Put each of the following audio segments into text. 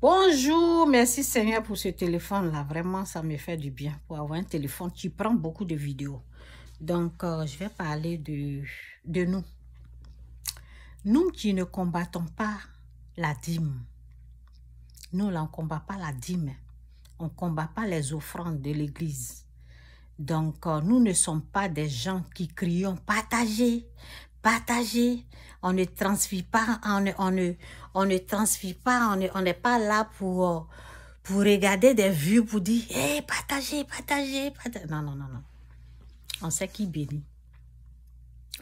Bonjour, merci Seigneur pour ce téléphone-là. Vraiment, ça me fait du bien pour avoir un téléphone qui prend beaucoup de vidéos. Donc, je vais parler de nous. Nous qui ne combattons pas la dîme. Nous, là, on ne combat pas la dîme. On ne combat pas les offrandes de l'église. Donc, nous ne sommes pas des gens qui crions « partagez ». Partager, on ne transfère pas, on n'est pas là pour regarder des vues, pour dire hey, partagez. Non. On sait qui bénit.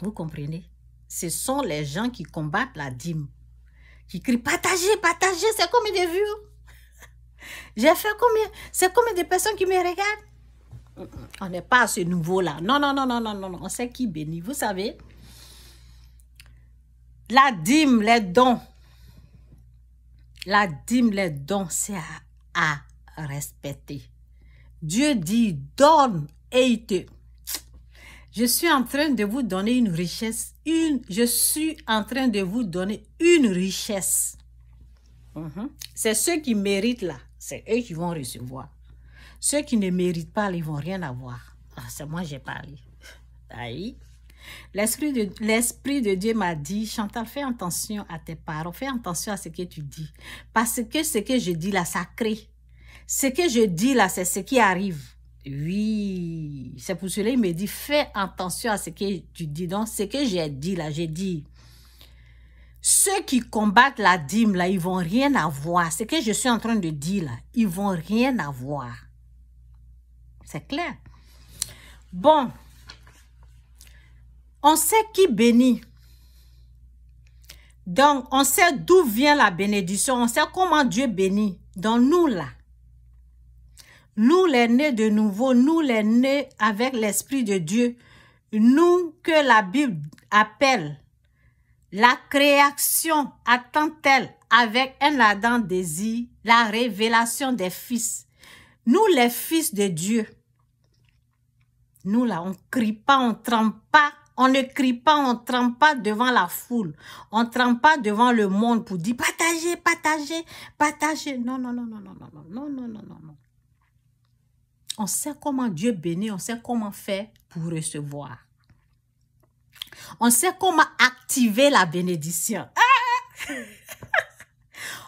Vous comprenez? Ce sont les gens qui combattent la dîme, qui crient partagez, c'est combien de vues? J'ai fait combien? C'est combien de personnes qui me regardent? On n'est pas à ce niveau-là. Non, on sait qui bénit. Vous savez? La dîme, les dons. La dîme, les dons, c'est à respecter. Dieu dit, donne et il te... Je suis en train de vous donner une richesse. Je suis en train de vous donner une richesse. C'est ceux qui méritent là. C'est eux qui vont recevoir. Ceux qui ne méritent pas, ils ne vont rien avoir. Ah, c'est moi j'ai parlé. Aïe. L'Esprit de Dieu m'a dit, Chantal, fais attention à tes paroles, fais attention à ce que tu dis. Parce que ce que je dis là, ça crée. Ce que je dis là, c'est ce qui arrive. Oui, c'est pour cela qu'il me dit, fais attention à ce que tu dis. Donc, ce que j'ai dit là, j'ai dit, ceux qui combattent la dîme là, ils vont rien avoir. Ce que je suis en train de dire là, ils vont rien avoir. C'est clair? Bon. On sait qui bénit. Donc, on sait d'où vient la bénédiction. On sait comment Dieu bénit. Donc, nous là, nous les nés de nouveau, nous les nés avec l'Esprit de Dieu, nous que la Bible appelle la création attend-elle avec un ardent désir, la révélation des fils. Nous les fils de Dieu, nous là, on ne crie pas, on ne trempe pas. On ne crie pas, on ne trempe pas devant la foule. On ne trempe pas devant le monde pour dire partagez. Non. On sait comment Dieu bénit, on sait comment faire pour recevoir. On sait comment activer la bénédiction.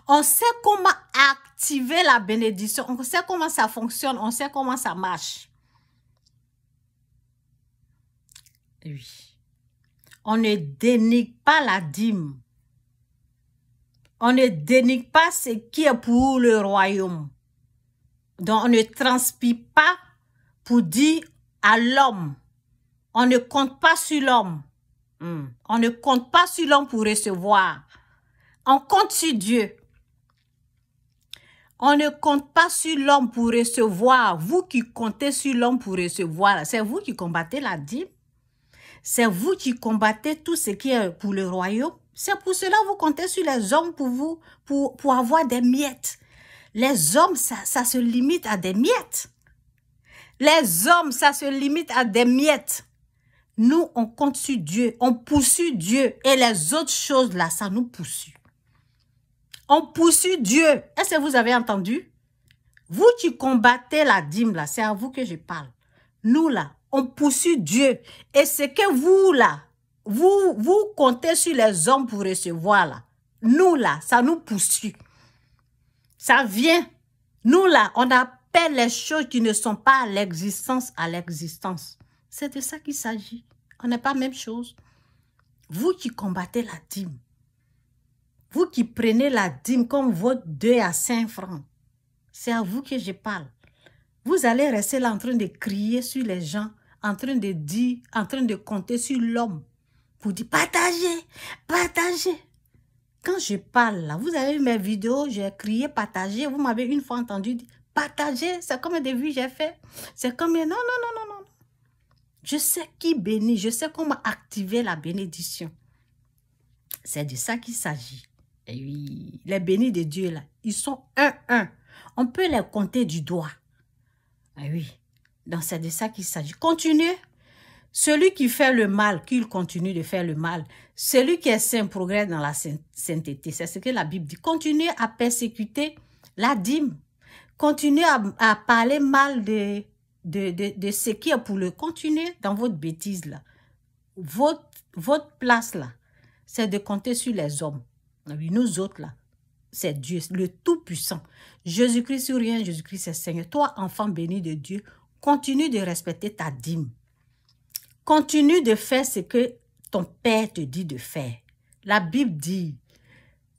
On sait comment activer la bénédiction. On sait comment ça fonctionne, on sait comment ça marche. Oui. On ne dénigre pas la dîme. On ne dénigre pas ce qui est pour le royaume. Donc, on ne transpire pas pour dire à l'homme. On ne compte pas sur l'homme. On ne compte pas sur l'homme pour recevoir. On compte sur Dieu. On ne compte pas sur l'homme pour recevoir. Vous qui comptez sur l'homme pour recevoir, c'est vous qui combattez la dîme. C'est vous qui combattez tout ce qui est pour le royaume. C'est pour cela que vous comptez sur les hommes pour avoir des miettes. Les hommes, ça se limite à des miettes. Les hommes, ça se limite à des miettes. Nous, on compte sur Dieu. On poursuit Dieu. Et les autres choses là, ça nous poursuit. On poursuit Dieu. Est-ce que vous avez entendu? Vous qui combattez la dîme là, c'est à vous que je parle. Nous là, on poursuit Dieu. Et ce que vous, là, vous comptez sur les hommes pour recevoir, là. Nous, là, ça nous poursuit. Ça vient. Nous, là, on appelle les choses qui ne sont pas à l'existence. C'est de ça qu'il s'agit. On n'est pas la même chose. Vous qui combattez la dîme, vous qui prenez la dîme comme votre 2 à 5 francs, c'est à vous que je parle. Vous allez rester là en train de crier sur les gens, en train de dire, en train de compter sur l'homme pour dire partagez. Quand je parle là, vous avez vu mes vidéos, j'ai crié partagez, vous m'avez une fois entendu dire partagez, c'est comme des vues j'ai fait. C'est comme non. Je sais qui bénit, je sais comment activer la bénédiction. C'est de ça qu'il s'agit. Et oui, les bénis de Dieu là, ils sont un. On peut les compter du doigt. Ah oui, donc c'est de ça qu'il s'agit. Continuez. Celui qui fait le mal, qu'il continue de faire le mal. Celui qui est saint progresse dans la sainteté. C'est ce que la Bible dit. Continuez à persécuter La dîme. Continuez à parler mal de ce qui est pour le continuer dans votre bêtise là. Votre place là, c'est de compter sur les hommes. Nous autres là, c'est Dieu, le Tout-Puissant. Jésus-Christ sur rien, Jésus-Christ c'est Seigneur. Toi, enfant béni de Dieu, continue de respecter ta dîme. Continue de faire ce que ton Père te dit de faire. La Bible dit,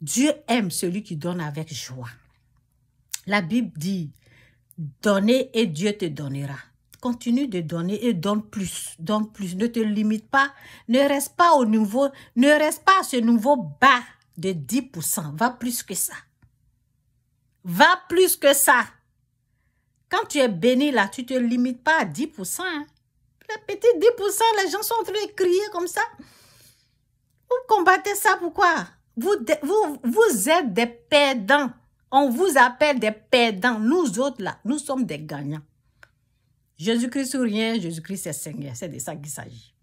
Dieu aime celui qui donne avec joie. La Bible dit, donnez et Dieu te donnera. Continue de donner et donne plus, donne plus. Ne te limite pas, ne reste pas au niveau, ne reste pas à ce niveau bas de 10%. Va plus que ça. Va plus que ça. Quand tu es béni là, tu ne te limites pas à 10%. Hein. Les petits 10%, les gens sont en train de crier comme ça. Vous combattez ça pourquoi? Vous êtes des perdants. On vous appelle des perdants. Nous autres là, nous sommes des gagnants. Jésus-Christ ou rien, Jésus-Christ c'est Seigneur. C'est de ça qu'il s'agit.